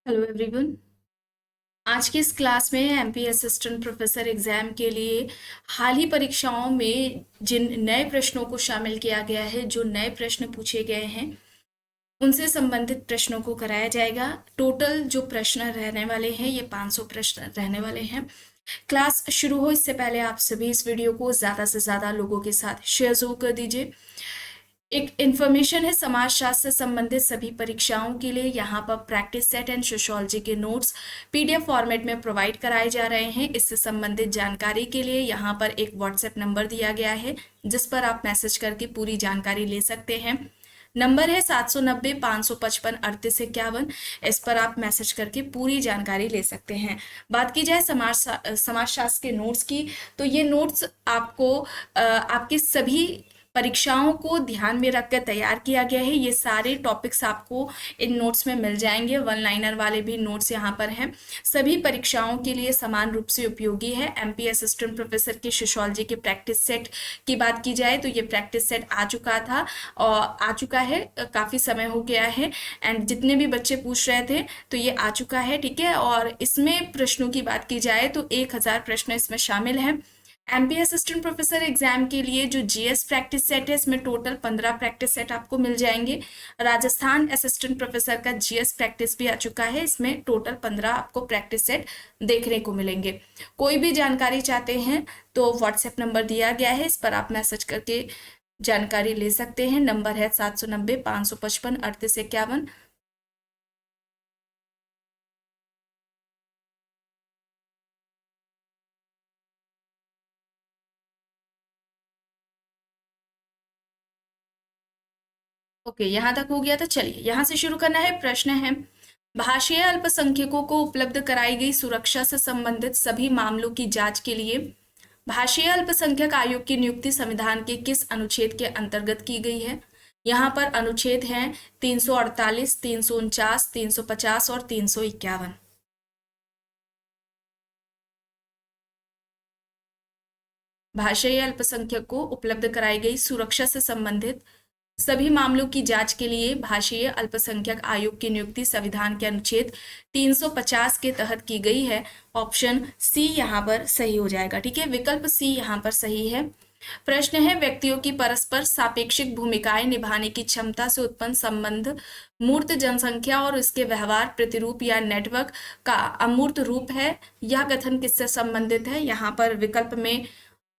Hello everyone. आज की इस क्लास में एमपी असिस्टेंट प्रोफेसर एग्जाम के लिए हाल ही परीक्षाओं में जिन नए प्रश्नों को शामिल किया गया है, जो नए प्रश्न पूछे गए हैं, उनसे संबंधित प्रश्नों को कराया जाएगा। टोटल जो प्रश्न रहने वाले हैं, ये 500 प्रश्न रहने वाले हैं। क्लास शुरू हो इससे पहले आप सभी इस वीडियो को ज़्यादा से ज़्यादा लोगों के साथ शेयर जरूर कर दीजिए। एक इन्फॉर्मेशन है, समाजशास्त्र से संबंधित सभी परीक्षाओं के लिए यहाँ पर प्रैक्टिस सेट एंड सोशियोलॉजी के नोट्स पीडीएफ फॉर्मेट में प्रोवाइड कराए जा रहे हैं। इससे संबंधित जानकारी के लिए यहाँ पर एक व्हाट्सएप नंबर दिया गया है, जिस पर आप मैसेज करके पूरी जानकारी ले सकते हैं। नंबर है 790-555-3851। इस पर आप मैसेज करके पूरी जानकारी ले सकते हैं। बात की जाए समाजशास्त्र के नोट्स की, तो ये नोट्स आपको आपके सभी परीक्षाओं को ध्यान में रखकर तैयार किया गया है। ये सारे टॉपिक्स आपको इन नोट्स में मिल जाएंगे। वन लाइनर वाले भी नोट्स यहाँ पर हैं। सभी परीक्षाओं के लिए समान रूप से उपयोगी है। एमपी असिस्टेंट प्रोफेसर के सोशियोलॉजी के प्रैक्टिस सेट की बात की जाए तो ये प्रैक्टिस सेट आ चुका था और आ चुका है, काफ़ी समय हो गया है। एंड जितने भी बच्चे पूछ रहे थे तो ये आ चुका है, ठीक है। और इसमें प्रश्नों की बात की जाए तो 1000 प्रश्न इसमें शामिल हैं। एमपी असिस्टेंट प्रोफेसर एग्जाम के लिए जो जीएस प्रैक्टिस सेट है, इसमें टोटल 15 प्रैक्टिस सेट आपको मिल जाएंगे। राजस्थान असिस्टेंट प्रोफेसर का जीएस प्रैक्टिस भी आ चुका है, इसमें टोटल 15 आपको प्रैक्टिस सेट देखने को मिलेंगे। कोई भी जानकारी चाहते हैं तो व्हाट्सएप नंबर दिया गया है, इस पर आप मैसेज करके जानकारी ले सकते हैं। नंबर है 790-555-3851। ओके, यहाँ तक हो गया। तो चलिए यहाँ से शुरू करना है। प्रश्न है, भाषीय अल्पसंख्यकों को उपलब्ध कराई गई सुरक्षा से संबंधित सभी मामलों की जांच के लिए भाषीय अल्पसंख्यक आयोग की नियुक्ति संविधान के किस अनुच्छेद के अंतर्गत की गई है? यहाँ पर अनुच्छेद हैं 348, 349, 350 और 351। भाषाई अल्पसंख्यक को उपलब्ध कराई गई सुरक्षा से संबंधित सभी मामलों की जांच के लिए भाषीय अल्पसंख्यक आयोग की नियुक्ति संविधान के अनुच्छेद 350 के तहत की गई है। ऑप्शन सी यहाँ पर सही हो जाएगा, ठीक है। विकल्प सी यहाँ पर सही है। प्रश्न है, व्यक्तियों की परस्पर सापेक्षिक भूमिकाएं निभाने की क्षमता से उत्पन्न संबंध मूर्त जनसंख्या और इसके व्यवहार प्रतिरूप या नेटवर्क का अमूर्त रूप है। यह कथन किससे संबंधित है? यहाँ पर विकल्प में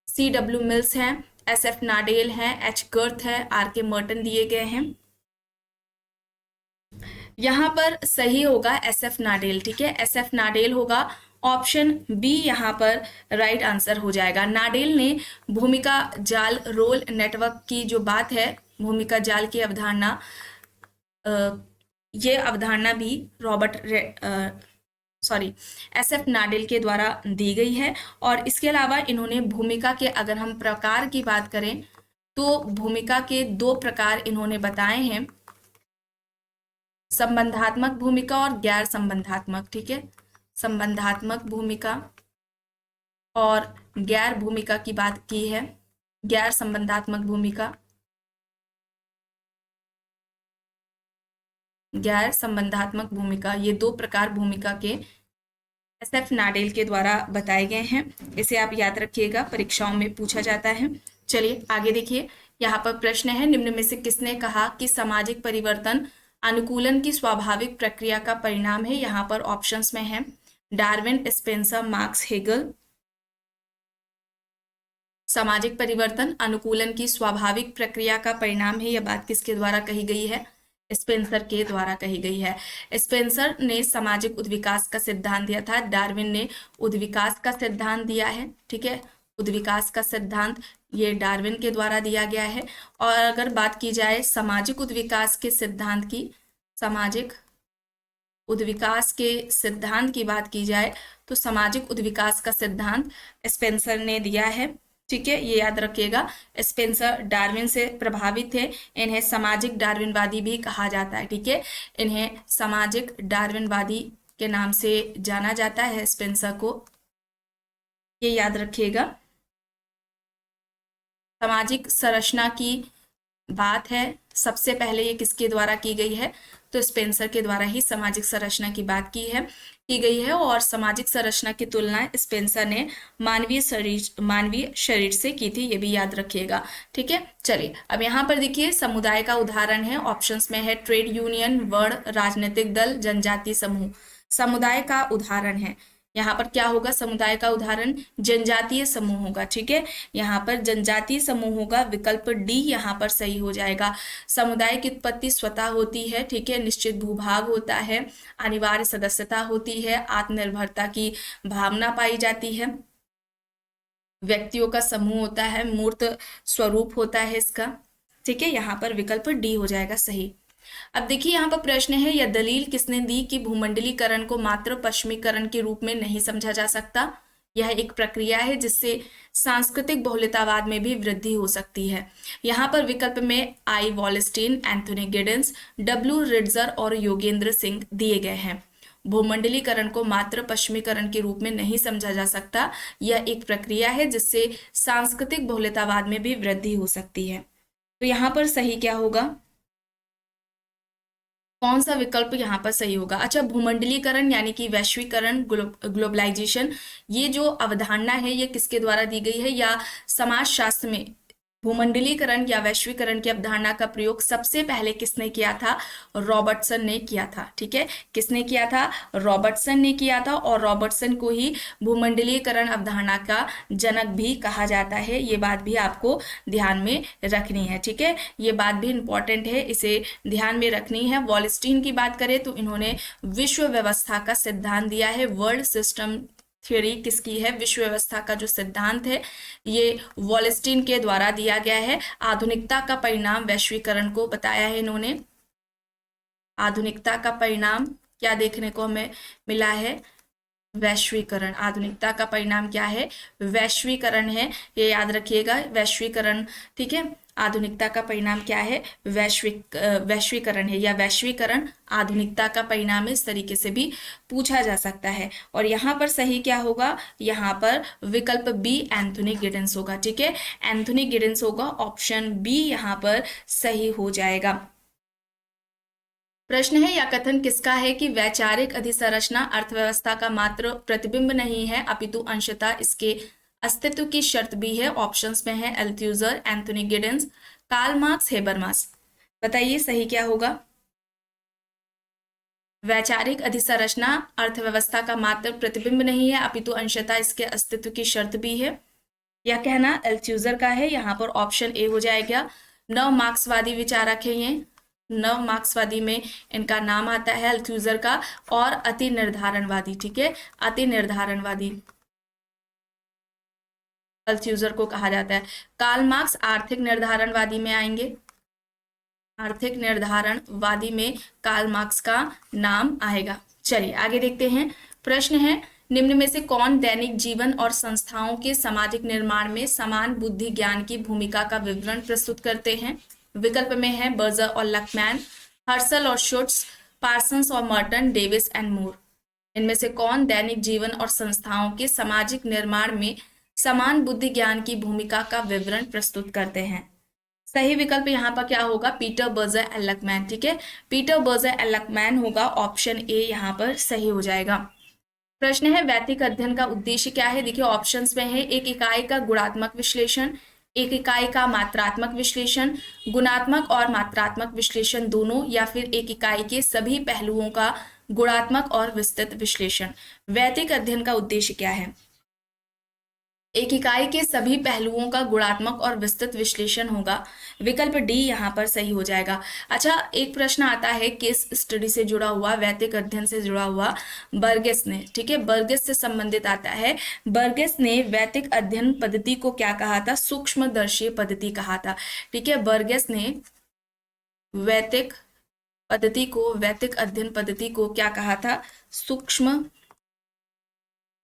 C.W. मिल्स हैं, SF नाडेल हैं, H. गर्थ है, R.K. मर्टन दिए गए हैं। यहाँ पर सही होगा SF नाडेल, ठीक है। SF नाडेल होगा। ऑप्शन बी यहाँ पर राइट आंसर हो जाएगा। नाडेल ने भूमिका जाल रोल नेटवर्क की जो बात है, भूमिका जाल की अवधारणा, ये अवधारणा भी SF नाडेल के द्वारा दी गई है। और इसके अलावा इन्होंने भूमिका के, अगर हम प्रकार की बात करें तो भूमिका के 2 प्रकार इन्होंने बताए हैं, संबंधात्मक भूमिका और गैर संबंधात्मक, ठीक है। संबंधात्मक भूमिका और गैर भूमिका की बात की है, गैर संबंधात्मक भूमिका, गैर संबंधात्मक भूमिका, ये 2 प्रकार भूमिका के SF नाडेल के द्वारा बताए गए हैं। इसे आप याद रखिएगा, परीक्षाओं में पूछा जाता है। चलिए आगे देखिए। यहाँ पर प्रश्न है, निम्न में से किसने कहा कि सामाजिक परिवर्तन अनुकूलन की स्वाभाविक प्रक्रिया का परिणाम है? यहाँ पर ऑप्शंस में है डार्विन, स्पेंसर, मार्क्स, हेगल। सामाजिक परिवर्तन अनुकूलन की स्वाभाविक प्रक्रिया का परिणाम है, यह बात किसके द्वारा कही गई है? स्पेंसर के द्वारा कही गई है। स्पेंसर ने सामाजिक उद्विकास का सिद्धांत दिया था, डार्विन ने उद्विकास का सिद्धांत दिया है, ठीक है। उद्विकास का सिद्धांत ये डार्विन के द्वारा दिया गया है। और अगर बात की जाए सामाजिक उद्विकास के सिद्धांत की, सामाजिक उद्विकास के सिद्धांत की बात की जाए तो सामाजिक उद्विकास का सिद्धांत स्पेंसर ने दिया है, ठीक है। ये याद रखिएगा, स्पेंसर डार्विन से प्रभावित थे। इन्हें सामाजिक डार्विनवादी भी कहा जाता है, ठीक है। इन्हें सामाजिक डार्विनवादी के नाम से जाना जाता है, स्पेंसर को, ये याद रखिएगा। सामाजिक संरचना की बात है सबसे पहले ये किसके द्वारा की गई है, तो स्पेंसर के द्वारा ही सामाजिक संरचना की बात की गई है। और सामाजिक संरचना की तुलना स्पेंसर ने मानवीय शरीर से की थी, ये भी याद रखिएगा। ठीक है, चलिए अब यहाँ पर देखिए समुदाय का उदाहरण है, ऑप्शंस में है ट्रेड यूनियन, वर्ण, राजनीतिक दल, जनजाति समूह। समुदाय का उदाहरण है, यहाँ पर क्या होगा, समुदाय का उदाहरण जनजातीय समूह होगा। ठीक है, यहाँ पर जनजातीय समूह होगा, विकल्प डी यहाँ पर सही हो जाएगा। समुदाय की उत्पत्ति स्वतः होती है। ठीक है, निश्चित भूभाग होता है, अनिवार्य सदस्यता होती है, आत्मनिर्भरता की भावना पाई जाती है, व्यक्तियों का समूह होता है, मूर्त स्वरूप होता है इसका। ठीक है, यहाँ पर विकल्प डी हो जाएगा सही। अब देखिए यहाँ पर प्रश्न है, यह दलील किसने दी कि भूमंडलीकरण को मात्र पश्चिमीकरण के रूप में नहीं समझा जा सकता। यह एक प्रक्रिया है जिससे सांस्कृतिक बहुलतावाद में भी वृद्धि हो सकती है। यहाँ पर विकल्प में आई वॉलस्टीन, एंथोनी गिडेंस, डब्ल्यू रिट्जर और योगेंद्र सिंह दिए गए हैं। भूमंडलीकरण को मात्र पश्चिमीकरण के रूप में नहीं समझा जा सकता, यह एक प्रक्रिया है जिससे सांस्कृतिक बहुलतावाद में भी वृद्धि हो सकती है। तो यहाँ पर सही क्या होगा, कौन सा विकल्प यहाँ पर सही होगा। अच्छा, भूमंडलीकरण यानी कि वैश्वीकरण, ग्लोबलाइजेशन, ये जो अवधारणा है ये किसके द्वारा दी गई है, या समाजशास्त्र में भूमंडलीकरण या वैश्वीकरण की अवधारणा का प्रयोग सबसे पहले किसने किया था, रॉबर्टसन ने किया था। ठीक है, किसने किया था, रॉबर्टसन ने किया था, और रॉबर्टसन को ही भूमंडलीकरण अवधारणा का जनक भी कहा जाता है। ये बात भी आपको ध्यान में रखनी है। ठीक है, ये बात भी इंपॉर्टेंट है, इसे ध्यान में रखनी है। वॉलस्टीन की बात करें तो इन्होंने विश्व व्यवस्था का सिद्धांत दिया है। वर्ल्ड सिस्टम थ्योरी किसकी है, विश्व व्यवस्था का जो सिद्धांत है ये वॉलस्टीन के द्वारा दिया गया है। आधुनिकता का परिणाम वैश्वीकरण को बताया है इन्होंने। आधुनिकता का परिणाम क्या देखने को हमें मिला है, वैश्वीकरण। आधुनिकता का परिणाम क्या है, वैश्वीकरण है, ये याद रखिएगा, वैश्वीकरण। ठीक है, आधुनिकता का परिणाम क्या है, वैश्वीकरण है, या वैश्वीकरण आधुनिकता का परिणाम इस तरीके से भी पूछा जा सकता है। और यहाँ पर सही क्या होगा, यहाँ पर विकल्प बी एंथोनी गिडेंस होगा। ठीक है, एंथोनी गिडेंस होगा, ऑप्शन बी यहाँ पर सही हो जाएगा। प्रश्न है, यह कथन किसका है कि वैचारिक अधिसंरचना अर्थव्यवस्था का मात्र प्रतिबिंब नहीं है अपितु अंशतः इसके अस्तित्व की शर्त भी है। ऑप्शंस में है Althusser, Anthony Giddens, Karl Marx, Habermas. बताइए सही क्या होगा। वैचारिक अधिसंरचना अर्थव्यवस्था का मात्र प्रतिबिंब नहीं है अपितु अंशतः इसके अस्तित्व की शर्त भी है, यह कहना अल्थ्यूजर का है। यहाँ पर ऑप्शन ए हो जाएगा। नव मार्क्सवादी विचारक है ये, नव मार्क्सवादी में इनका नाम आता है अल्थ्यूजर का, और अति निर्धारणवादी। ठीक है, अति निर्धारणवादी अल्थ्यूजर को कहा जाता है। कार्ल मार्क्स आर्थिक निर्धारणवादी में आएंगे, आर्थिक निर्धारणवादी में कार्ल मार्क्स का नाम आएगा। चलिए आगे देखते हैं। प्रश्न है, निम्न में से कौन दैनिक जीवन और संस्थाओं के सामाजिक निर्माण में समान बुद्धि ज्ञान की भूमिका का विवरण प्रस्तुत करते हैं। विकल्प में है बर्जर और लकमैन, हर्सल और शुट्स, पार्सन्स और मर्टन, डेविस एंड मूर। इनमें से कौन दैनिक जीवन और संस्थाओं के सामाजिक निर्माण में समान बुद्धि ज्ञान की भूमिका का विवरण प्रस्तुत करते हैं। सही विकल्प यहाँ पर क्या होगा, पीटर बर्जर एंड लकमैन। ठीक है, पीटर बर्जर एंड लकमैन होगा, ऑप्शन ए यहाँ पर सही हो जाएगा। प्रश्न है, वैदिक अध्ययन का उद्देश्य क्या है। देखिए ऑप्शंस में है एक इकाई का गुणात्मक विश्लेषण, एक इकाई का मात्रात्मक विश्लेषण, गुणात्मक और मात्रात्मक विश्लेषण दोनों, या फिर एक इकाई के सभी पहलुओं का गुणात्मक और विस्तृत विश्लेषण। वैदिक अध्ययन का उद्देश्य क्या है, एक इकाई के सभी पहलुओं का गुणात्मक और विस्तृत विश्लेषण होगा। विकल्प डी यहाँ पर सही हो जाएगा। अच्छा, एक प्रश्न आता है केस स्टडी से जुड़ा हुआ, वैदिक अध्ययन से जुड़ा हुआ, बर्गेस ने। ठीक है, बर्गेस से संबंधित आता है। बर्गेस ने वैदिक अध्ययन पद्धति को क्या कहा था, सूक्ष्मदर्शीय पद्धति कहा था। ठीक है, बर्गेस ने वैदिक पद्धति को, वैदिक अध्ययन पद्धति को क्या कहा था, सूक्ष्म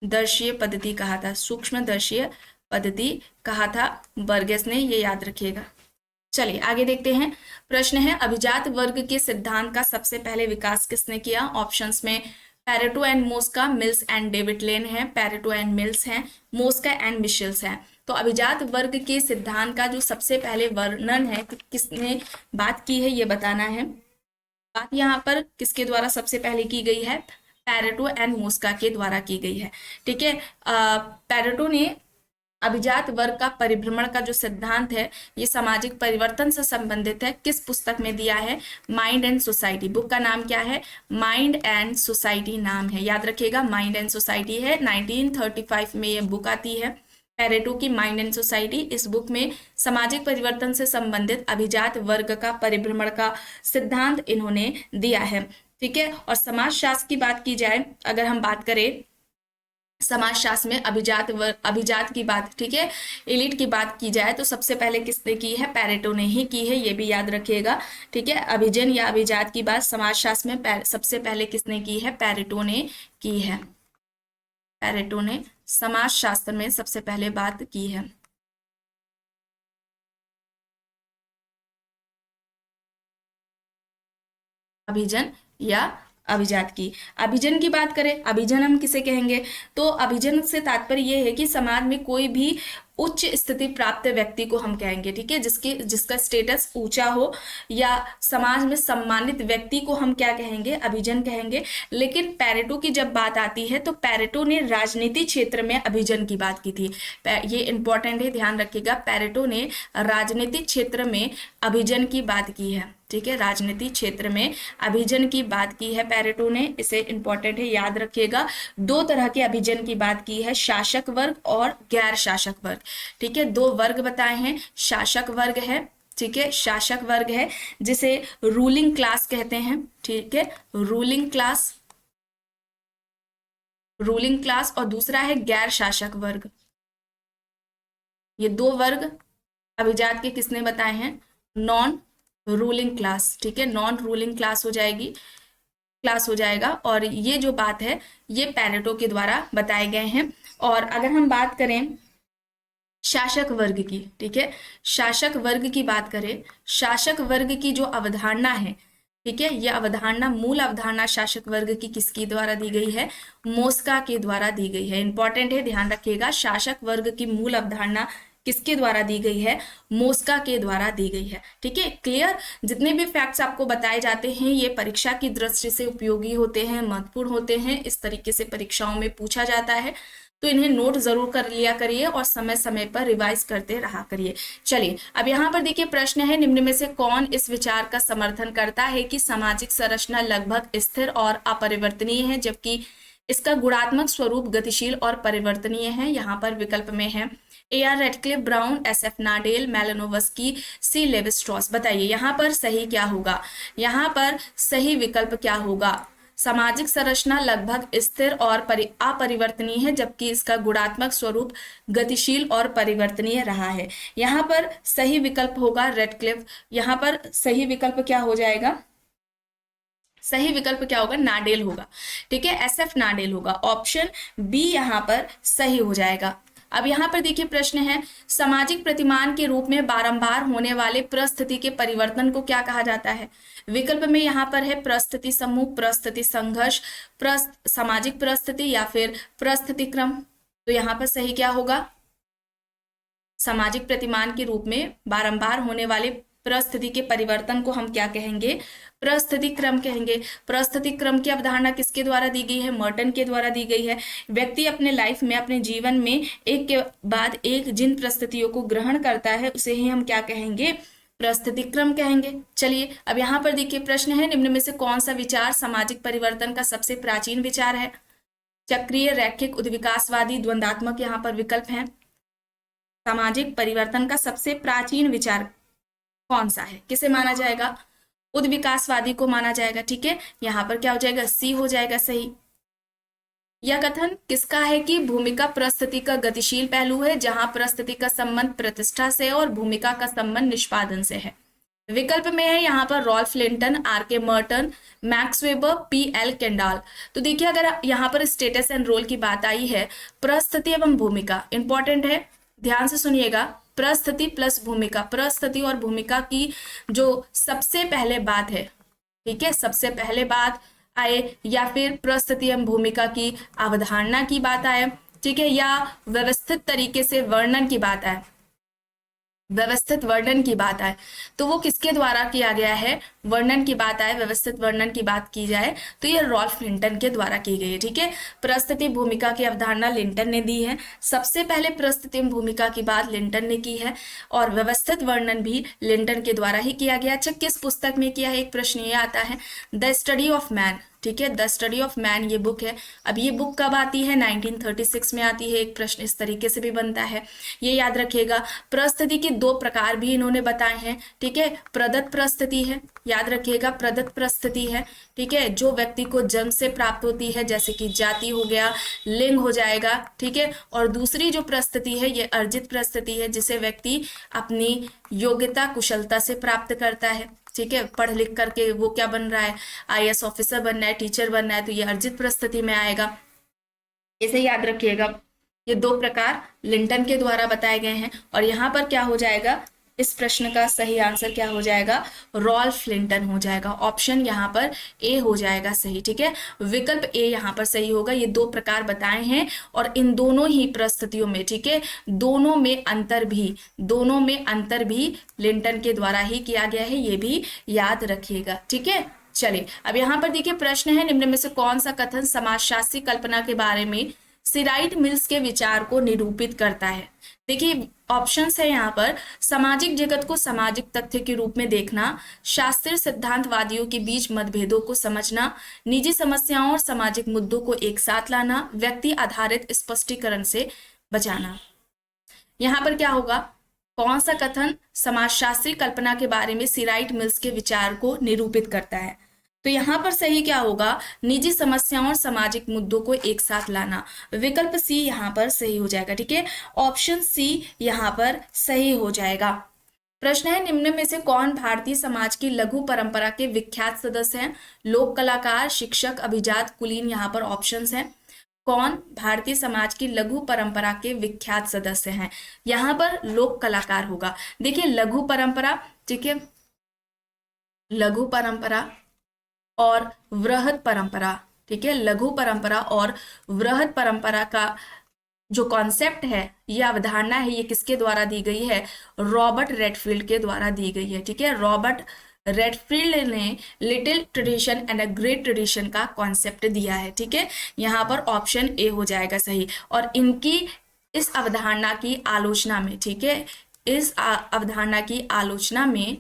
दर्शीय पद्धति कहा था, सूक्ष्मदर्शीय पद्धति कहा था बर्गेस ने, ये याद रखिएगा। चलिए आगे देखते हैं। प्रश्न है, अभिजात वर्ग के सिद्धांत का सबसे पहले विकास किसने किया। ऑप्शंस में Pareto and Mosca, Mills and David Lane है, पैरेटो एंड मिल्स हैं, मोस्का एंड मिशेल्स हैं। तो अभिजात वर्ग के सिद्धांत का जो सबसे पहले वर्णन है किसने बात की है ये बताना है। बात यहाँ पर किसके द्वारा सबसे पहले की गई है, पैरेटो एंड मोस्का के द्वारा की गई है। ठीक है, पैरेटो ने अभिजात वर्ग का परिभ्रमण का जो सिद्धांत है ये सामाजिक परिवर्तन से संबंधित है, किस पुस्तक में दिया है, माइंड एंड सोसाइटी। बुक का नाम क्या है, माइंड एंड सोसाइटी नाम है, याद रखिएगा माइंड एंड सोसाइटी है। 1935 में ये बुक आती है पैरेटो की माइंड एंड सोसाइटी। इस बुक में सामाजिक परिवर्तन से संबंधित अभिजात वर्ग का परिभ्रमण का सिद्धांत इन्होंने दिया है। ठीक है, और समाजशास्त्र की बात की जाए, अगर हम बात करें समाजशास्त्र में अभिजात की बात, ठीक है, एलिट की बात की जाए तो सबसे पहले किसने की है, पैरेटो ने ही की है, ये भी याद रखिएगा। ठीक है, अभिजन या अभिजात की बात समाजशास्त्र में सबसे पहले किसने की है, पैरेटो ने की है। पैरेटो ने समाजशास्त्र में सबसे पहले बात की है। अभिजन या अभिजात की। अभिजन की बात करें, अभिजन हम किसे कहेंगे, तो अभिजन से तात्पर्य यह है कि समाज में कोई भी उच्च स्थिति प्राप्त व्यक्ति को हम कहेंगे। ठीक है, जिसका स्टेटस ऊंचा हो या समाज में सम्मानित व्यक्ति को हम क्या कहेंगे, अभिजन कहेंगे। लेकिन पैरेटो की जब बात आती है तो पैरेटो ने राजनीति क्षेत्र में अभिजन की बात की थी। ये इंपॉर्टेंट है, ध्यान रखिएगा, पैरेटो ने राजनीतिक क्षेत्र में अभिजन की बात की है। ठीक है, राजनीति क्षेत्र में अभिजन की बात की है पैरेटो ने, इसे इंपॉर्टेंट है, याद रखिएगा। दो तरह के अभिजन की बात की है, शासक वर्ग और गैर शासक वर्ग। ठीक है, दो वर्ग बताए हैं, शासक वर्ग है, ठीक है, शासक वर्ग है जिसे रूलिंग क्लास कहते हैं। ठीक है, रूलिंग क्लास और दूसरा है गैर शासक वर्ग। ये दो वर्ग अभिजात के किसने बताए हैं, नॉन रूलिंग क्लास। ठीक है, नॉन रूलिंग क्लास हो जाएगा और ये जो बात है ये पैरेटो के द्वारा बताए गए हैं। और अगर हम बात करें शासक वर्ग की, ठीक है, शासक वर्ग की बात करें, शासक वर्ग की जो अवधारणा है, ठीक है, यह अवधारणा, मूल अवधारणा शासक वर्ग की किसके द्वारा दी गई है, मोस्का के द्वारा दी गई है। इंपॉर्टेंट है, ध्यान रखिएगा, शासक वर्ग की मूल अवधारणा किसके द्वारा दी गई है, मोस्का के द्वारा दी गई है। ठीक है, क्लियर। जितने भी फैक्ट्स आपको बताए जाते हैं ये परीक्षा की दृष्टि से उपयोगी होते हैं, महत्वपूर्ण होते हैं, इस तरीके से परीक्षाओं में पूछा जाता है, तो इन्हें नोट जरूर कर लिया करिए और समय समय पर रिवाइज करते रहा करिए। चलिए, अब यहाँ पर देखिए प्रश्न है, निम्न में से कौन इस विचार का समर्थन करता है कि सामाजिक संरचना लगभग स्थिर और अपरिवर्तनीय है, जबकि इसका गुणात्मक स्वरूप गतिशील और परिवर्तनीय है। यहाँ पर विकल्प में है A.R. Radcliffe, Brown, S.F. Nadel, Malinowski, C. Levi Strauss. बताइए यहाँ पर सही क्या होगा, यहाँ पर सही विकल्प क्या होगा, सामाजिक संरचना लगभग स्थिर और अपरिवर्तनीय है जबकि इसका गुणात्मक स्वरूप गतिशील और परिवर्तनीय रहा है। यहाँ पर सही विकल्प होगा रेडक्लिफ। यहाँ पर सही विकल्प क्या हो जाएगा, सही विकल्प क्या होगा, नाडेल होगा। ठीक है, SF नाडेल होगा, ऑप्शन बी यहाँ पर सही हो जाएगा। अब यहाँ पर देखिए प्रश्न है, सामाजिक प्रतिमान के रूप में बारंबार होने वाले परिस्थिति के परिवर्तन को क्या कहा जाता है। विकल्प में यहाँ पर है परिस्थिति समूह, परिस्थिति संघर्ष, सामाजिक परिस्थिति या फिर परिस्थिति क्रम। तो यहाँ पर सही क्या होगा, सामाजिक प्रतिमान के रूप में बारंबार होने वाले परिस्थिति के परिवर्तन को हम क्या कहेंगे, परिस्थिति क्रम कहेंगे। परिस्थिति क्रम की अवधारणा किसके द्वारा दी गई है, मर्टन के द्वारा दी गई है। व्यक्ति अपने लाइफ में, अपने जीवन में एक के बाद एक जिन परिस्थितियों को ग्रहण करता है उसे ही हम क्या कहेंगे, परिस्थिति क्रम कहेंगे। चलिए, अब यहाँ पर देखिए प्रश्न है, निम्न में से कौन सा विचार सामाजिक परिवर्तन का सबसे प्राचीन विचार है। चक्रीय, रैखिक, उद्विकासवादी, द्वंद्वात्मक यहाँ पर विकल्प है। सामाजिक परिवर्तन का सबसे प्राचीन विचार कौन सा है, किसे माना जाएगा, उद्विकासवादी को माना जाएगा। ठीक है, यहाँ पर क्या हो जाएगा, सी हो जाएगा सही। यह कथन किसका है कि भूमिका परिस्थिति का गतिशील पहलू है, जहां परिस्थिति का संबंध प्रतिष्ठा से और भूमिका का संबंध निष्पादन से है। विकल्प में है यहाँ पर Ralph Linton, R.K. Merton, Max Weber, P.L. Kendall. तो देखिए अगर यहाँ पर स्टेटस एंड रोल की बात आई है, परिस्थिति एवं भूमिका इंपॉर्टेंट है, ध्यान से सुनिएगा। परिस्थिति प्लस भूमिका, परिस्थिति और भूमिका की जो सबसे पहले बात है, ठीक है, सबसे पहले बात आए या फिर परिस्थिति एवं भूमिका की अवधारणा की बात आए, ठीक है, या व्यवस्थित तरीके से वर्णन की बात आए, व्यवस्थित वर्णन की बात आए तो वो किसके द्वारा किया गया है, वर्णन की बात आए, व्यवस्थित वर्णन की बात की जाए तो ये रॉल्फ लिंटन के द्वारा की गई है। ठीक है, प्रस्तुति भूमिका की अवधारणा लिंटन ने दी है, सबसे पहले प्रस्तुति भूमिका की बात लिंटन ने की है, और व्यवस्थित वर्णन भी लिंटन के द्वारा ही किया गया। अच्छा, किस पुस्तक में किया है, एक प्रश्न ये आता है, द स्टडी ऑफ मैन। ठीक है, द स्टडी ऑफ मैन ये बुक है। अब ये बुक कब आती है, 1936 में आती है। एक प्रश्न इस तरीके से भी बनता है, ये याद रखिएगा। प्रस्तुति के दो प्रकार भी इन्होंने बताए हैं। ठीक है, प्रदत्त प्रस्तुति है, याद रखिएगा, प्रदत्त प्रस्तुति है। ठीक है, जो व्यक्ति को जन्म से प्राप्त होती है, जैसे कि जाति हो गया, लिंग हो जाएगा। ठीक है, और दूसरी जो प्रस्तुति है ये अर्जित प्रस्तुति है, जिसे व्यक्ति अपनी योग्यता कुशलता से प्राप्त करता है। ठीक है, पढ़ लिख करके वो क्या बन रहा है, आईएएस ऑफिसर बनना है, टीचर बनना है, तो ये अर्जित प्रस्तुति में आएगा। इसे याद रखिएगा, ये दो प्रकार लिंटन के द्वारा बताए गए हैं। और यहाँ पर क्या हो जाएगा, इस प्रश्न का सही आंसर क्या हो जाएगा, रॉल्फ लिंटन हो जाएगा। ऑप्शन यहाँ पर ए हो जाएगा सही। ठीक है, विकल्प ए यहाँ पर सही होगा। ये दो प्रकार बताए हैं और इन दोनों ही प्रस्तुतियों में, ठीक है, दोनों में अंतर भी लिंटन के द्वारा ही किया गया है, ये भी याद रखिएगा। ठीक है, चलिए अब यहाँ पर देखिए प्रश्न है, निम्न में से कौन सा कथन समाजशास्त्री कल्पना के बारे में सिराइट मिल्स के विचार को निरूपित करता है। देखिए ऑप्शंस है यहाँ पर, सामाजिक जगत को सामाजिक तथ्य के रूप में देखना, शास्त्रीय सिद्धांतवादियों के बीच मतभेदों को समझना, निजी समस्याओं और सामाजिक मुद्दों को एक साथ लाना, व्यक्ति आधारित स्पष्टीकरण से बचाना। यहाँ पर क्या होगा, कौन सा कथन समाजशास्त्री कल्पना के बारे में सिराइट मिल्स के विचार को निरूपित करता है, तो यहाँ पर सही क्या होगा, निजी समस्याओं और सामाजिक मुद्दों को एक साथ लाना। विकल्प सी यहाँ पर सही हो जाएगा। ठीक है, ऑप्शन सी यहाँ पर सही हो जाएगा। प्रश्न है, निम्न में से कौन भारतीय समाज की लघु परंपरा के विख्यात सदस्य हैं। लोक कलाकार, शिक्षक, अभिजात, कुलीन, यहाँ पर ऑप्शंस हैं। कौन भारतीय समाज की लघु परंपरा के विख्यात सदस्य हैं, यहाँ पर लोक कलाकार होगा। देखिए लघु परंपरा, ठीक है, लघु परंपरा और वृहद परंपरा, ठीक है, लघु परंपरा और वृहद परंपरा का जो कॉन्सेप्ट है, ये अवधारणा है, ये किसके द्वारा दी गई है, रॉबर्ट रेडफील्ड के द्वारा दी गई है। ठीक है, रॉबर्ट रेडफील्ड ने little tradition and a great tradition का कॉन्सेप्ट दिया है। ठीक है, यहाँ पर ऑप्शन ए हो जाएगा सही। और इनकी इस अवधारणा की आलोचना में, ठीक है, इस अवधारणा की आलोचना में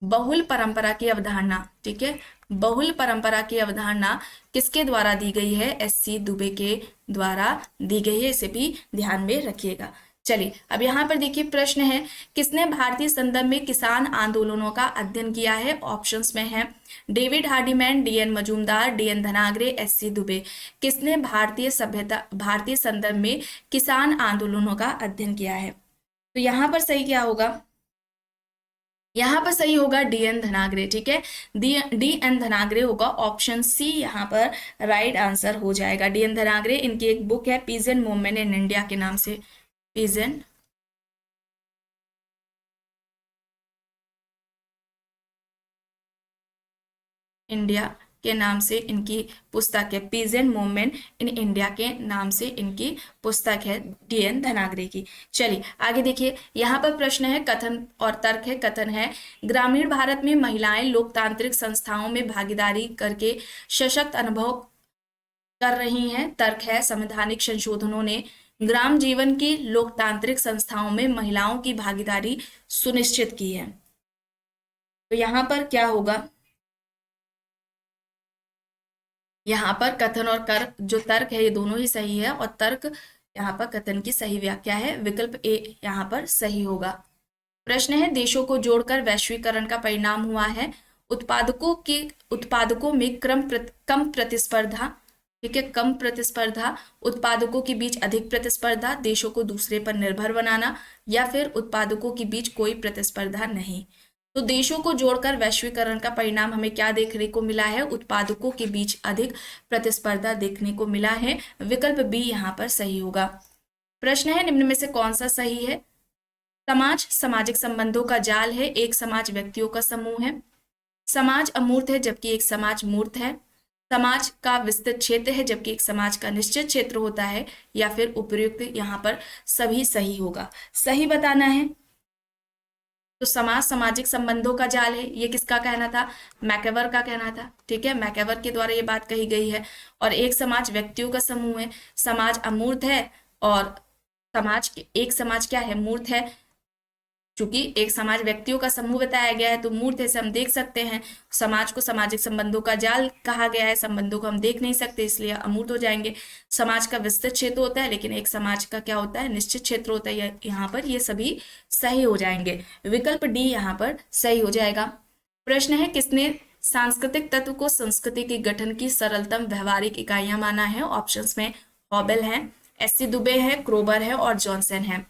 बहुल परंपरा की अवधारणा, ठीक है, बहुल परंपरा की अवधारणा किसके द्वारा दी गई है, एससी दुबे के द्वारा दी गई है, इसे भी ध्यान में रखिएगा। चलिए अब यहाँ पर देखिए प्रश्न है, किसने भारतीय संदर्भ में किसान आंदोलनों का अध्ययन किया है। ऑप्शंस में है David Hardiman, DN Majumdar, DN Dhanagare, SC Dube. किसने भारतीय संदर्भ में किसान आंदोलनों का अध्ययन किया है, तो यहाँ पर सही क्या होगा, यहाँ पर सही होगा डीएन धनागरे। ठीक है, डीएन धनागरे होगा, ऑप्शन सी यहाँ पर राइट आंसर हो जाएगा। डीएन धनागरे, इनकी एक बुक है पीजेंट मूवमेंट इन इंडिया के नाम से, पीजेंट इंडिया के नाम से इनकी पुस्तक है, पीजेंट मूवमेंट इन इंडिया के नाम से इनकी पुस्तक है डीएन धनागरे की। चलिए आगे देखिए, यहाँ पर प्रश्न है, कथन और तर्क है। कथन है, ग्रामीण भारत में महिलाएं लोकतांत्रिक संस्थाओं में भागीदारी करके सशक्त अनुभव कर रही हैं। तर्क है, संवैधानिक संशोधनों ने ग्राम जीवन की लोकतांत्रिक संस्थाओं में महिलाओं की भागीदारी सुनिश्चित की है। तो यहाँ पर क्या होगा, यहाँ पर कथन और जो तर्क है ये दोनों ही सही है, और तर्क यहाँ पर कथन की सही व्याख्या है। विकल्प ए यहाँ पर सही होगा। प्रश्न है, देशों को जोड़कर वैश्वीकरण का परिणाम हुआ है। उत्पादकों में कम प्रतिस्पर्धा, ठीक है, कम प्रतिस्पर्धा, उत्पादकों के बीच अधिक प्रतिस्पर्धा, देशों को दूसरे पर निर्भर बनाना, या फिर उत्पादकों के बीच कोई प्रतिस्पर्धा नहीं। तो देशों को जोड़कर वैश्वीकरण का परिणाम हमें क्या देखने को मिला है, उत्पादकों के बीच अधिक प्रतिस्पर्धा देखने को मिला है। विकल्प बी यहाँ पर सही होगा। प्रश्न है, निम्न में से कौन सा सही है। समाज सामाजिक संबंधों का जाल है, एक समाज व्यक्तियों का समूह है। समाज अमूर्त है जबकि एक समाज मूर्त है। समाज का विस्तृत क्षेत्र है, जबकि एक समाज का निश्चित क्षेत्र होता है, या फिर उपर्युक्त यहाँ पर सभी सही होगा। सही बताना है। तो समाज सामाजिक संबंधों का जाल है, ये किसका कहना था? मैकएवर का कहना था। ठीक है, मैकएवर के द्वारा ये बात कही गई है। और एक समाज व्यक्तियों का समूह है। समाज अमूर्त है और एक समाज क्या है? मूर्त है। चूंकि एक समाज व्यक्तियों का समूह बताया गया है तो मूर्त है, से हम देख सकते हैं। समाज को सामाजिक संबंधों का जाल कहा गया है, संबंधों को हम देख नहीं सकते, इसलिए अमूर्त हो जाएंगे। समाज का विस्तृत क्षेत्र होता है, लेकिन एक समाज का क्या होता है? निश्चित क्षेत्र होता है। यहाँ पर ये सभी सही हो जाएंगे। विकल्प डी यहाँ पर सही हो जाएगा। प्रश्न है, किसने सांस्कृतिक तत्व को संस्कृति के गठन की सरलतम व्यवहारिक इकाइयां माना है? ऑप्शंस में हॉबेल है, एससी दुबे है, क्रोबर है और जॉनसन है।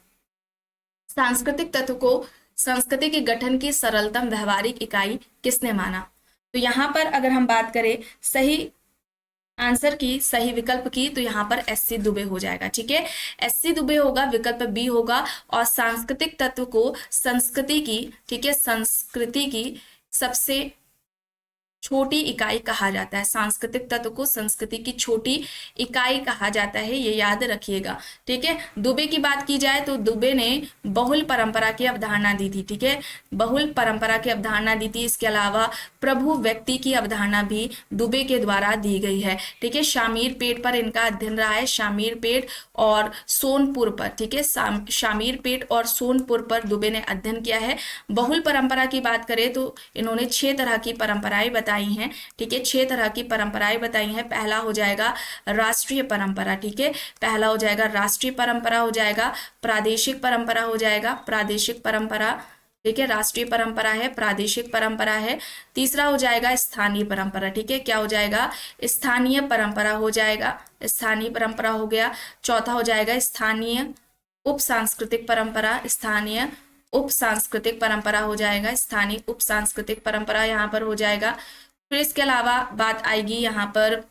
सांस्कृतिक तत्व को संस्कृति के गठन की सरलतम व्यवहारिक इकाई किसने माना? तो यहाँ पर अगर हम बात करें सही आंसर की, सही विकल्प की, तो यहाँ पर एससी दुबे हो जाएगा। ठीक है, एससी दुबे होगा, विकल्प बी होगा। और सांस्कृतिक तत्व को संस्कृति की, ठीक है, संस्कृति की सबसे छोटी इकाई कहा जाता है। सांस्कृतिक तत्व को संस्कृति की छोटी इकाई कहा जाता है, ये याद रखिएगा। ठीक है, दुबे की बात की जाए तो दुबे ने बहुल परंपरा की अवधारणा दी थी। ठीक है, बहुल परंपरा की अवधारणा दी थी। इसके अलावा प्रभु व्यक्ति की अवधारणा भी दुबे के द्वारा दी गई है। ठीक है, शामीर पेट पर इनका अध्ययन रहा है, शामीर पेट और सोनपुर पर। ठीक है, शामीर पेट और सोनपुर पर दुबे ने अध्ययन किया है। बहुल परंपरा की बात करें तो इन्होंने 6 तरह की परंपराएं बताई हैं। ठीक है, 6 तरह की परंपराएं बताई हैं। पहला हो जाएगा राष्ट्रीय परंपरा। ठीक है, पहला हो जाएगा राष्ट्रीय परंपरा, हो जाएगा प्रादेशिक परंपरा, हो जाएगा प्रादेशिक परंपरा। ठीक है, राष्ट्रीय परंपरा है, प्रादेशिक परंपरा है। तीसरा हो जाएगा स्थानीय परंपरा। ठीक है, क्या हो जाएगा? स्थानीय परंपरा हो जाएगा, स्थानीय परंपरा हो गया। चौथा हो जाएगा स्थानीय उप सांस्कृतिक परंपरा, स्थानीय उप सांस्कृतिक परंपरा हो जाएगा, स्थानीय उप सांस्कृतिक परंपरा यहाँ पर हो जाएगा। फिर इसके अलावा बात आएगी यहाँ पर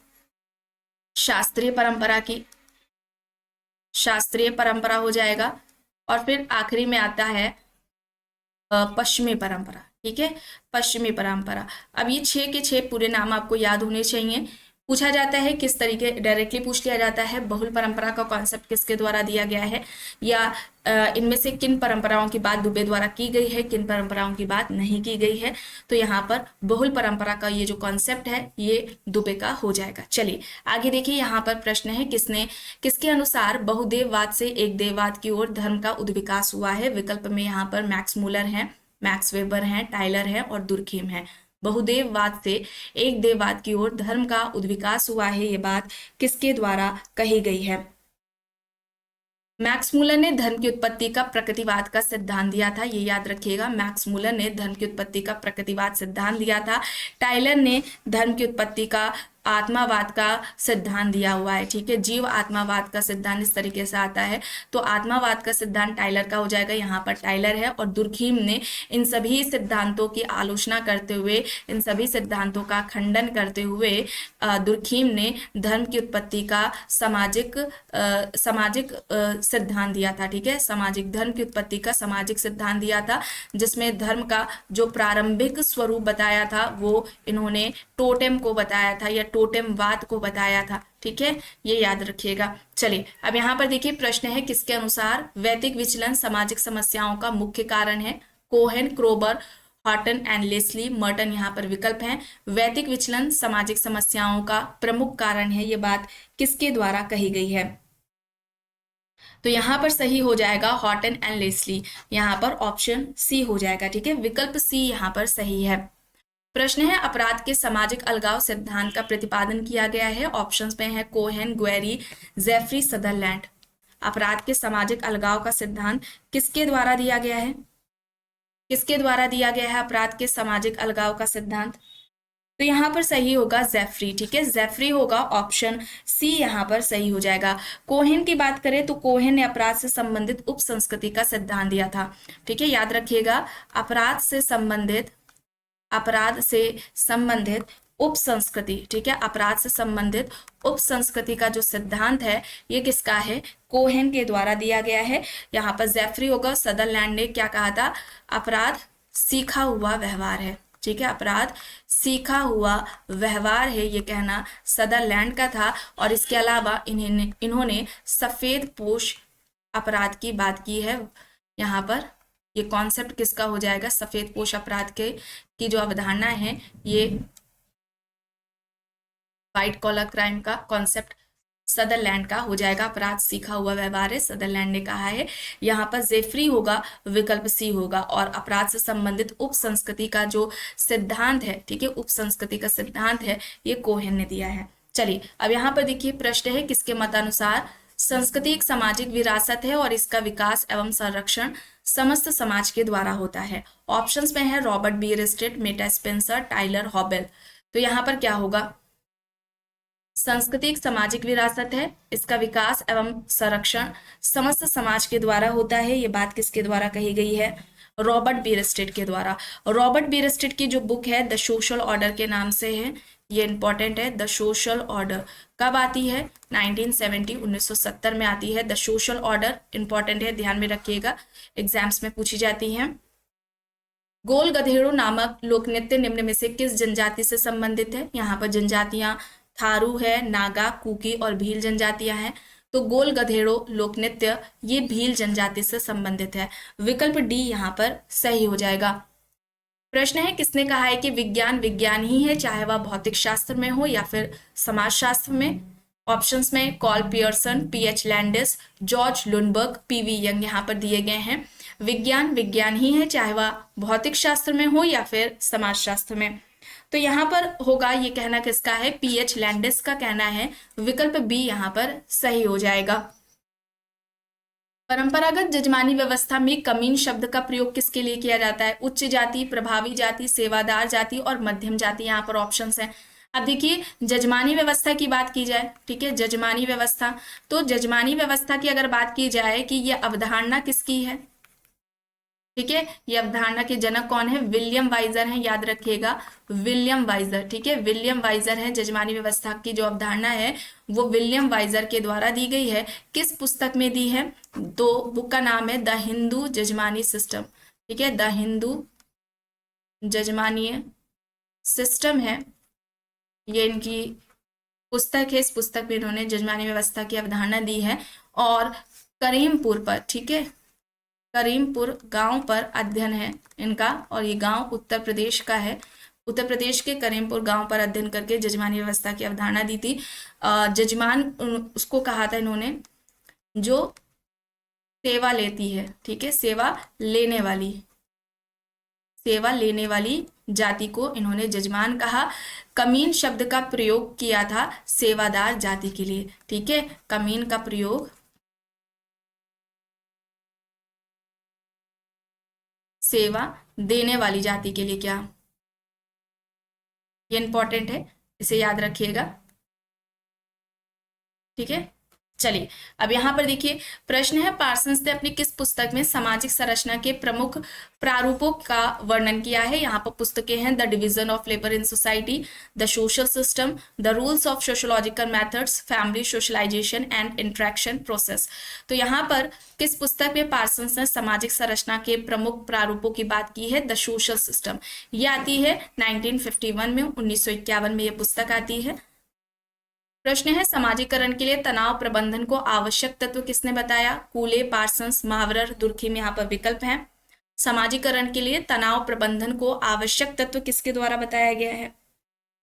शास्त्रीय परंपरा की, शास्त्रीय परंपरा हो जाएगा। और फिर आखिरी में आता है पश्चिमी परंपरा। ठीक है, पश्चिमी परंपरा। अब ये 6 के 6 पूरे नाम आपको याद होने चाहिए। पूछा जाता है किस तरीके, डायरेक्टली पूछ लिया जाता है बहुल परंपरा का कॉन्सेप्ट किसके द्वारा दिया गया है, या इनमें से किन परंपराओं की बात दुबे द्वारा की गई है, किन परंपराओं की बात नहीं की गई है। तो यहाँ पर बहुल परंपरा का ये जो कॉन्सेप्ट है ये दुबे का हो जाएगा। चलिए आगे देखिए, यहाँ पर प्रश्न है, किसके अनुसार बहुदेववाद से एक देववाद की ओर धर्म का उद्विकास हुआ है? विकल्प में यहाँ पर मैक्स मूलर है, मैक्स वेबर है, टाइलर है और दुर्खेम है। बहुदेववाद से एक देववाद की ओर धर्म का उद्विकास हुआ है, ये बात किसके द्वारा कही गई है? मैक्स मूलर ने धर्म की उत्पत्ति का प्रकृतिवाद का सिद्धांत दिया था, ये याद रखिएगा। मैक्स मूलर ने धर्म की उत्पत्ति का प्रकृतिवाद सिद्धांत दिया था। टाइलर ने धर्म की उत्पत्ति का आत्मावाद का सिद्धांत दिया हुआ है। ठीक है, जीव आत्मावाद का सिद्धांत इस तरीके से आता है। तो आत्मावाद का सिद्धांत टाइलर का हो जाएगा, यहाँ पर टाइलर है। और दुर्खीम ने इन सभी सिद्धांतों की आलोचना करते हुए, इन सभी सिद्धांतों का खंडन करते हुए दुर्खीम ने धर्म की उत्पत्ति का सामाजिक सिद्धांत दिया था। ठीक है, सामाजिक धर्म की उत्पत्ति का सामाजिक सिद्धांत दिया था, जिसमें धर्म का जो प्रारंभिक स्वरूप बताया था वो इन्होंने टोटेम को बताया था, या टोटेमवाद को बताया था। ठीक है, ये याद रखिएगा। चलिए अब यहाँ पर देखिए, प्रश्न है, किसके अनुसार वैयक्तिक विचलन सामाजिक समस्याओं का मुख्य कारण है? Cohen, Kroeber, Horton and Leslie, Merton यहाँ पर विकल्प हैं। वैयक्तिक विचलन सामाजिक समस्याओं का प्रमुख कारण है, ये बात किसके द्वारा कही गई है? तो यहाँ पर सही हो जाएगा हॉटन एंड लेस्ली, यहाँ पर ऑप्शन सी हो जाएगा। ठीक है, विकल्प सी यहाँ पर सही है। प्रश्न है, अपराध के सामाजिक अलगाव सिद्धांत का प्रतिपादन किया गया है? ऑप्शंस में है कोहेन, ग्वेरी, जेफरी, सदरलैंड। अपराध के सामाजिक अलगाव का सिद्धांत किसके द्वारा दिया गया है? किसके द्वारा दिया गया है अपराध के सामाजिक अलगाव का सिद्धांत? तो यहाँ पर सही होगा जेफरी। ठीक है, जेफरी होगा, ऑप्शन सी यहाँ पर सही हो जाएगा। कोहेन की बात करें तो कोहेन ने अपराध से संबंधित उप संस्कृति का सिद्धांत दिया था। ठीक है, याद रखिएगा, अपराध से संबंधित उप संस्कृति। ठीक है, अपराध से संबंधित उप संस्कृति का जो सिद्धांत है ये किसका है? कोहेन के द्वारा दिया गया है। यहाँ पर जेफरी होगा। सदरलैंड ने क्या कहा था? अपराध सीखा हुआ व्यवहार है। ठीक है, अपराध सीखा हुआ व्यवहार है, ये कहना सदरलैंड का था। और इसके अलावा इन्होंने सफेद पोश अपराध की बात की है। यहाँ पर ये कॉन्सेप्ट किसका हो जाएगा, सफेद पोश अपराध के की जो अवधारणा है, ये व्हाइट कॉलर क्राइम का कॉन्सेप्ट सदरलैंड का हो जाएगा। अपराध सीखा हुआ व्यवहार है, सदरलैंड ने कहा है। यहाँ पर जेफरी होगा, विकल्प सी होगा। और अपराध से संबंधित उप संस्कृति का जो सिद्धांत है, ठीक है, उप संस्कृति का सिद्धांत है, ये कोहेन ने दिया है। चलिए अब यहाँ पर देखिए प्रश्न है, किसके मतानुसार संस्कृति एक सामाजिक विरासत है और इसका विकास एवं संरक्षण समस्त समाज के द्वारा होता है। ऑप्शंस में है रॉबर्ट बीयरस्टेट, मेटा स्पेंसर, टाइलर हॉबेल। तो यहाँ पर क्या होगा, संस्कृति एक सामाजिक विरासत है, इसका विकास एवं संरक्षण समस्त समाज के द्वारा होता है। ये बात किसके द्वारा कही गई है, रॉबर्ट बीयरस्टेट के द्वारा। रॉबर्ट बीयरस्टेट की जो बुक है द सोशल ऑर्डर के नाम से है, ये इंपॉर्टेंट है। द सोशल ऑर्डर कब आती है, 1970 1970 में आती है। द सोशल ऑर्डर इंपॉर्टेंट है, ध्यान में रखिएगा, एग्जाम्स में पूछी जाती है। गोल गधेड़ो नामक लोक नृत्य निम्न में से किस जनजाति से संबंधित है। यहाँ पर जनजातियां थारू है, नागा, कुकी और भील जनजातियां हैं। तो गोल गधेड़ो लोक नृत्य ये भील जनजाति से संबंधित है। विकल्प डी यहाँ पर सही हो जाएगा। प्रश्न है, किसने कहा है कि विज्ञान विज्ञान ही है, चाहे वह भौतिक शास्त्र में हो या फिर समाजशास्त्र में। ऑप्शंस में Karl Pearson, PH Landis, George Lundberg, PV Young यहाँ पर दिए गए हैं। विज्ञान विज्ञान ही है, चाहे वह भौतिक शास्त्र में हो या फिर समाजशास्त्र में। तो यहाँ पर होगा, ये कहना किसका है, पीएच लैंडिस का कहना है। विकल्प बी यहाँ पर सही हो जाएगा। परंपरागत जजमानी व्यवस्था में कमीन शब्द का प्रयोग किसके लिए किया जाता है, उच्च जाति, प्रभावी जाति, सेवादार जाति और मध्यम जाति। यहाँ पर ऑप्शंस हैं। अब देखिए जजमानी व्यवस्था की बात की जाए, ठीक है, जजमानी व्यवस्था, तो जजमानी व्यवस्था की अगर बात की जाए कि ये अवधारणा किसकी है, ठीक है, ये अवधारणा के जनक कौन है, विलियम वाइजर हैं, याद रखिएगा, विलियम वाइजर, ठीक है, विलियम वाइजर है। जजमानी व्यवस्था की जो अवधारणा है वो विलियम वाइजर के द्वारा दी गई है। किस पुस्तक में दी है, तो बुक का नाम है द हिंदू जजमानी सिस्टम, ठीक है, द हिंदू जजमानी सिस्टम है, ये इनकी पुस्तक है। इस पुस्तक में इन्होंने जजमानी व्यवस्था की अवधारणा दी है। और करीमपुर पर, ठीक है, करीमपुर गांव पर अध्ययन है इनका, और ये गांव उत्तर प्रदेश का है। उत्तर प्रदेश के करीमपुर गांव पर अध्ययन करके जजमानी व्यवस्था की अवधारणा दी थी। जजमान उसको कहा था इन्होंने जो सेवा लेती है, ठीक है, सेवा लेने वाली जाति को इन्होंने जजमान कहा। कमीन शब्द का प्रयोग किया था सेवादार जाति के लिए, ठीक है, कमीन का प्रयोग सेवा देने वाली जाति के लिए क्या, ये इंपॉर्टेंट है, इसे याद रखिएगा, ठीक है। चलिए अब यहाँ पर देखिए प्रश्न है, पार्सन्स ने अपनी किस पुस्तक में सामाजिक संरचना के प्रमुख प्रारूपों का वर्णन किया है। यहाँ पर पुस्तकें हैं the division of labour in society, the social system, the rules of sociological methods, family socialisation and interaction process. तो यहाँ पर किस पुस्तक में पार्सन्स ने सामाजिक संरचना के प्रमुख प्रारूपों की बात की है, द सोशल सिस्टम। ये आती है 1951 में, 1951 में ये पुस्तक आती है। प्रश्न है, समाजीकरण के लिए तनाव प्रबंधन को आवश्यक तत्व किसने बताया, कूले, पार्सन्स, महावरर, दुर्खिम। यहाँ पर विकल्प है। समाजीकरण के लिए तनाव प्रबंधन को आवश्यक तत्व किसके द्वारा बताया गया है,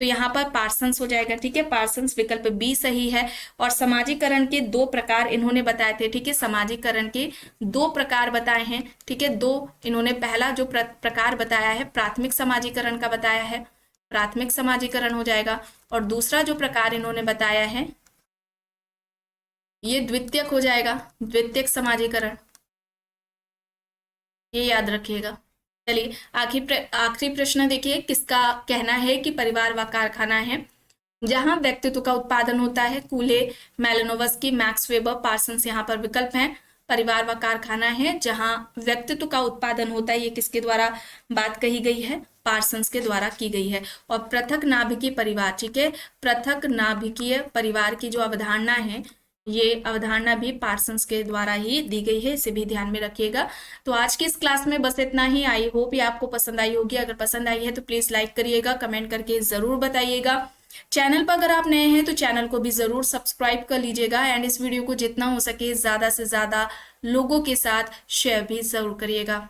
तो यहाँ पर पार्सन्स हो जाएगा, ठीक है, पार्सन्स, विकल्प बी सही है। और समाजीकरण के दो प्रकार इन्होंने बताए थे, ठीक है, समाजीकरण के दो प्रकार बताए हैं, ठीक है, दो इन्होंने, पहला जो प्रकार बताया है प्राथमिक समाजीकरण का बताया है, प्राथमिक समाजीकरण हो जाएगा। और दूसरा जो प्रकार इन्होंने बताया है ये द्वितीयक हो जाएगा, द्वितीयक समाजीकरण, ये याद रखिएगा। चलिए आखिरी प्रश्न देखिए, किसका कहना है कि परिवार व कारखाना है जहां व्यक्तित्व का उत्पादन होता है, कूले, मैलिनोवस्की, मैक्स वेबर, पार्सन्स। यहाँ पर विकल्प हैं। परिवार व कारखाना है जहां व्यक्तित्व का उत्पादन होता है, ये किसके द्वारा बात कही गई है, पार्सन्स के द्वारा की गई है। और पृथक नाभिकीय परिवार, ठीक है, पृथक नाभिकीय परिवार की जो अवधारणा है ये अवधारणा भी पार्सन्स के द्वारा ही दी गई है, इसे भी ध्यान में रखिएगा। तो आज की इस क्लास में बस इतना ही। आई होप ये आपको पसंद आई होगी। अगर पसंद आई है तो प्लीज लाइक करिएगा, कमेंट करके जरूर बताइएगा। चैनल पर अगर आप नए हैं तो चैनल को भी जरूर सब्सक्राइब कर लीजिएगा, एंड इस वीडियो को जितना हो सके ज्यादा से ज्यादा लोगों के साथ शेयर भी जरूर करिएगा।